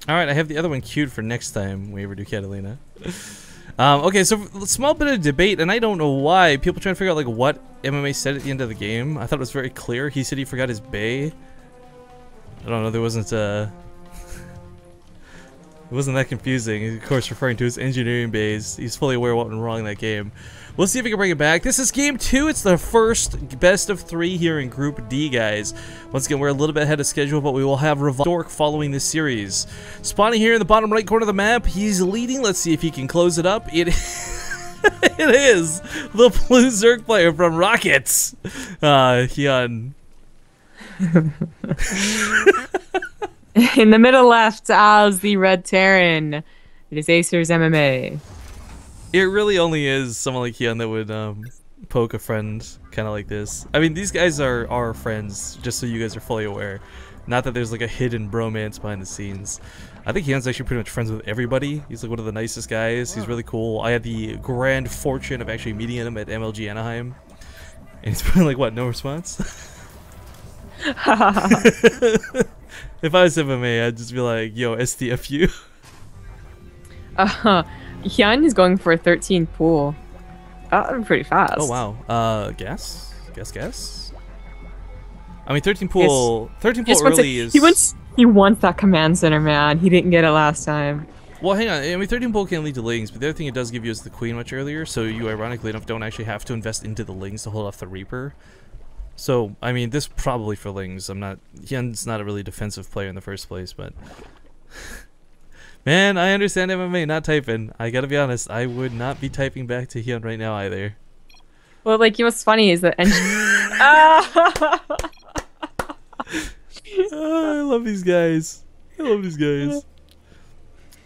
All right, I have the other one queued for next time we ever do Catalina. Okay, so a small bit of debate, and I don't know why. People trying to figure out like what MMA said at the end of the game. I thought it was very clear. He said he forgot his bay. I don't know. There wasn't it wasn't that confusing. Of course, referring to his engineering bays. He's fully aware of what went wrong in that game. We'll see if we can bring it back. This is game 2. It's the first best of 3 here in Group D, guys. Once again, we're a little bit ahead of schedule, but we will have Dork following this series. Spawning here in the bottom right corner of the map. He's leading. Let's see if he can close it up. It is the blue Zerg player from Rockets. Hyun. In the middle left, as the Red Terran. It is Acer's MMA. It really only is someone like Hyun that would poke a friend kind of like this. I mean, these guys are friends, just so you guys are fully aware. Not that there's like a hidden bromance behind the scenes. I think Hyun's actually pretty much friends with everybody. He's like one of the nicest guys. He's really cool. I had the grand fortune of actually meeting him at MLG Anaheim. And he's probably like, what, no response? If I was MMA, I'd just be like, yo, STFU. Hyun is going for a 13 pool. Pretty fast. Oh wow. Guess. I mean, 13 pool. 13 pool early is. He wants that command center, man. He didn't get it last time. Well, hang on. I mean, 13 pool can lead to lings, but the other thing it does give you is the queen much earlier. So you, ironically enough, don't actually have to invest into the lings to hold off the reaper. So I mean, this probably for lings. Hyun's not a really defensive player in the first place, but. Man, I understand MMA not typing. I gotta be honest, I would not be typing back to Hyun right now either. Well, like, what's funny is that I love these guys.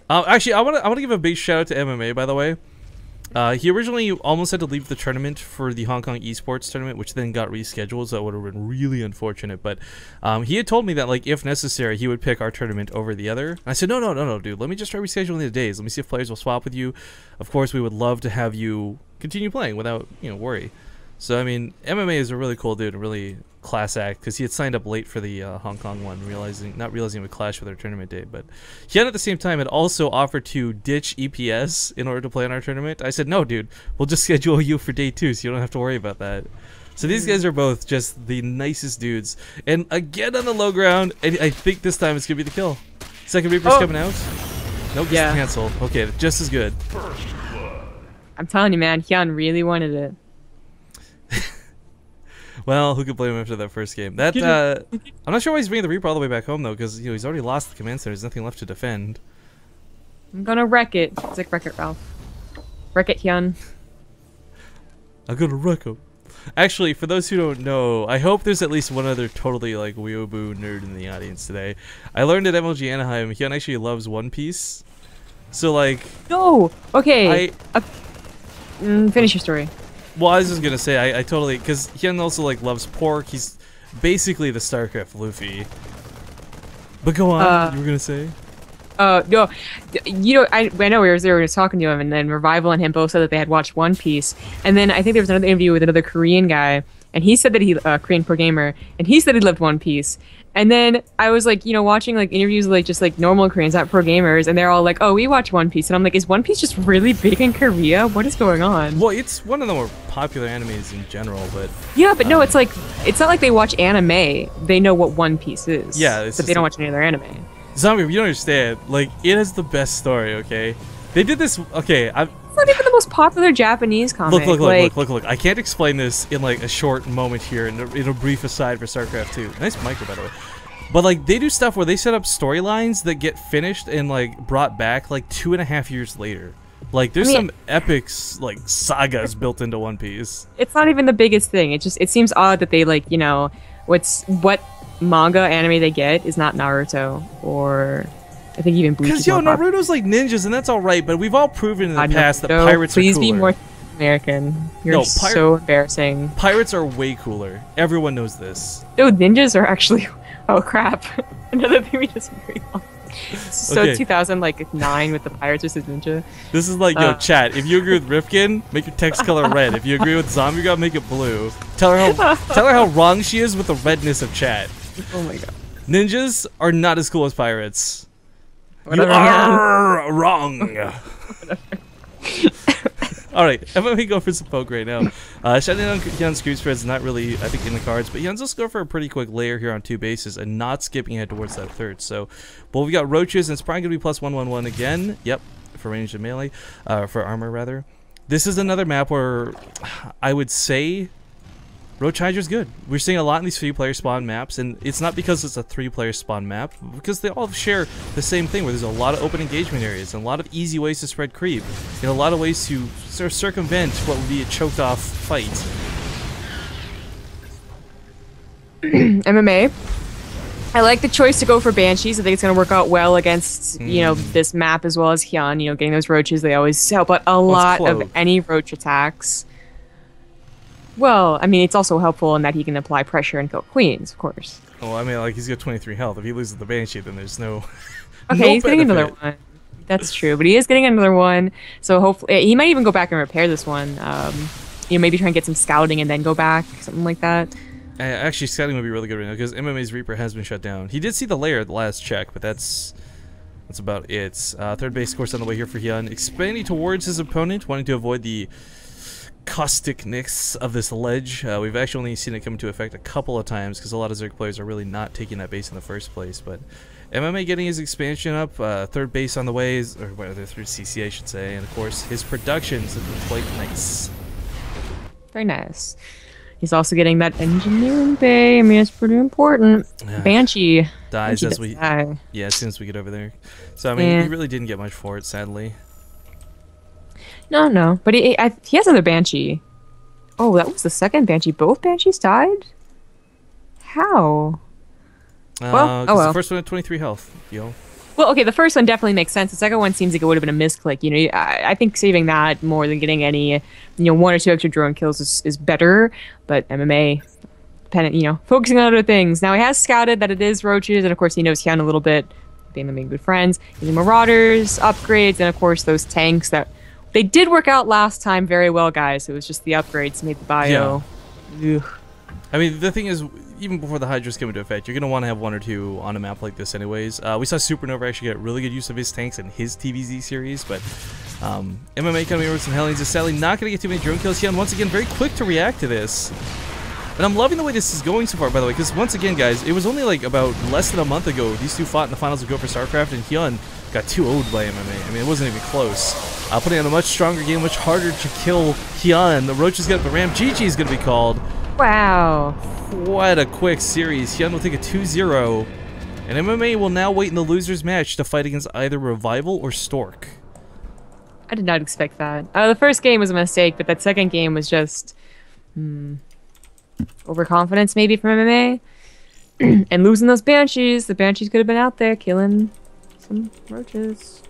Actually, I wanna give a big shout out to MMA, by the way. He originally almost had to leave the tournament for the Hong Kong esports tournament, which then got rescheduled, so that would have been really unfortunate. But he had told me that, like, if necessary, he would pick our tournament over the other. And I said, no, dude. Let me just try rescheduling the days. Let me see if players will swap with you. Of course, we would love to have you continue playing without, worry. So, I mean, MMA is a really cool dude, a really class act, because he had signed up late for the Hong Kong one, not realizing it would clash with our tournament date. But Hyun at the same time had also offered to ditch EPS in order to play in our tournament. I said, no, dude, we'll just schedule you for day 2, so you don't have to worry about that. So these guys are both just the nicest dudes. And again on the low ground, and I think this time it's going to be the kill. Second Reaper's coming out. Nope, yeah. It's canceled. Okay, just as good. I'm telling you, man, Hyun really wanted it. Well, who could blame him after that first game? I'm not sure why he's bringing the Reaper all the way back home, though, because he's already lost the command center. There's nothing left to defend. I'm gonna wreck it. It's like wreck it, Ralph. Wreck it, Hyun. I'm gonna wreck him. Actually, for those who don't know, I hope there's at least one other totally, like, weeaboo nerd in the audience today. I learned at MLG Anaheim, Hyun actually loves One Piece. So, like... No! Okay. Finish your story. Well, I was just gonna say, I totally, because Hyun also like loves pork. He's basically the StarCraft Luffy. But go on, you were gonna say? No, I know we were talking to him, and then Revival and him both said that they had watched One Piece, and then I think there was another interview with another Korean guy, and he said that he Korean pro gamer, and he said he loved One Piece. And then I was like, watching like interviews with like just like normal Koreans, not pro gamers, and they're all like, "Oh, we watch One Piece," and I'm like, "Is One Piece just really big in Korea? What is going on?" Well, it's one of the more popular animes in general, but yeah, but no, it's like it's not like they watch anime. They know what One Piece is. Yeah, but they don't watch any other anime. Zombie, you don't understand. Like, it has the best story. Okay, they did this. Okay, it's not even the most popular Japanese comic. Look. I can't explain this in like a short moment here in a brief aside for StarCraft 2. Nice micro, by the way. But like, they do stuff where they set up storylines that get finished and like brought back like 2.5 years later. Like, there's some epic like sagas built into One Piece. It's not even the biggest thing. It seems odd that they like what manga anime they get is not Naruto or I think even Bleach. Because Naruto's like ninjas and that's all right, but we've all proven in the past that pirates are cooler. Please be more American. You're so embarrassing. Pirates are way cooler. Everyone knows this. No, ninjas are actually. Oh crap! Another thing we just agreed on. So 2009 with the Pirates vs Ninja. This is like, yo, chat. If you agree with Rifkin, make your text color red. If you agree with Zombie God, make it blue. Tell her how wrong she is with the redness of chat. Oh my god. Ninjas are not as cool as pirates. Whatever, you are wrong. All right, MMA go for some poke right now. Shutting down Hyun's creep spread is not really, I think, in the cards, but Hyun's just go for a pretty quick layer here on 2 bases and not skipping ahead towards that third. So, well, we got roaches, and it's probably going to be +111 again. Yep, for range and melee, for armor rather. This is another map where I would say Roach Hydra's good. We're seeing a lot in these 3-player spawn maps, and it's not because it's a 3-player spawn map, because they all share the same thing, where there's a lot of open engagement areas, and a lot of easy ways to spread creep, and a lot of ways to sort of circumvent what would be a choked off fight. MMA. I like the choice to go for Banshees. I think it's going to work out well against, you know, this map as well as Hyun. You know, getting those roaches, they always help out a lot of any roach attacks. Well, I mean, it's also helpful in that he can apply pressure and kill queens, of course. Well, I mean, like, he's got 23 health. If he loses the Banshee, then there's no Okay, no he's getting another one. That's true, but he is getting another one. So hopefully, he might even go back and repair this one. You know, maybe try and get some scouting and then go back, something like that. Actually, scouting would be really good right now, because MMA's Reaper has been shut down. He did see the lair at the last check, but that's about it. Third base course on the way here for Hyun. Expanding towards his opponent, wanting to avoid the causticness of this ledge. We've actually only seen it come into effect a couple of times because a lot of Zerg players are really not taking that base in the first place. But MMA getting his expansion up, third base on the way, or third CC I should say, and of course his productions have been quite nice. Very nice. He's also getting that engineering bay. I mean, it's pretty important. Banshee dies as we die. Yeah, as soon as we get over there. So I mean, he really didn't get much for it, sadly. No, but he has another Banshee. Oh, that was the second Banshee. Both Banshees died? How? Well, oh well. The first one had 23 health, yo. Well, okay, the first one definitely makes sense. The second one seems like it would have been a misclick. You know, I think saving that more than getting any, you know, 1 or 2 extra drone kills is better. But MMA, dependent, you know, focusing on other things. Now he has scouted that it is roaches, and of course he knows Hyun a little bit, being good friends. Using marauders, upgrades, and of course those tanks that. They did work out last time very well, guys. It was just the upgrades made the bio. Yeah. I mean, the thing is, even before the Hydras come into effect, you're going to want to have 1 or 2 on a map like this anyways. We saw Supernova actually get really good use of his tanks in his TVZ series, but MMA coming over with some Hellions is sadly not going to get too many drone kills. Hyun, once again, very quick to react to this. And I'm loving the way this is going so far, by the way, because once again, guys, it was only like about less than a month ago these two fought in the finals of Go for StarCraft, and Hyun got 2-0'd by MMA. I mean, it wasn't even close. Putting on a much stronger game, much harder to kill Hyun. The Roach has got the Ram. GG is going to be called. Wow. What a quick series. Hyun will take a 2-0. And MMA will now wait in the loser's match to fight against either Revival or Stork. I did not expect that. The first game was a mistake, but that second game was just overconfidence maybe from MMA. And losing those Banshees. The Banshees could have been out there killing some roaches.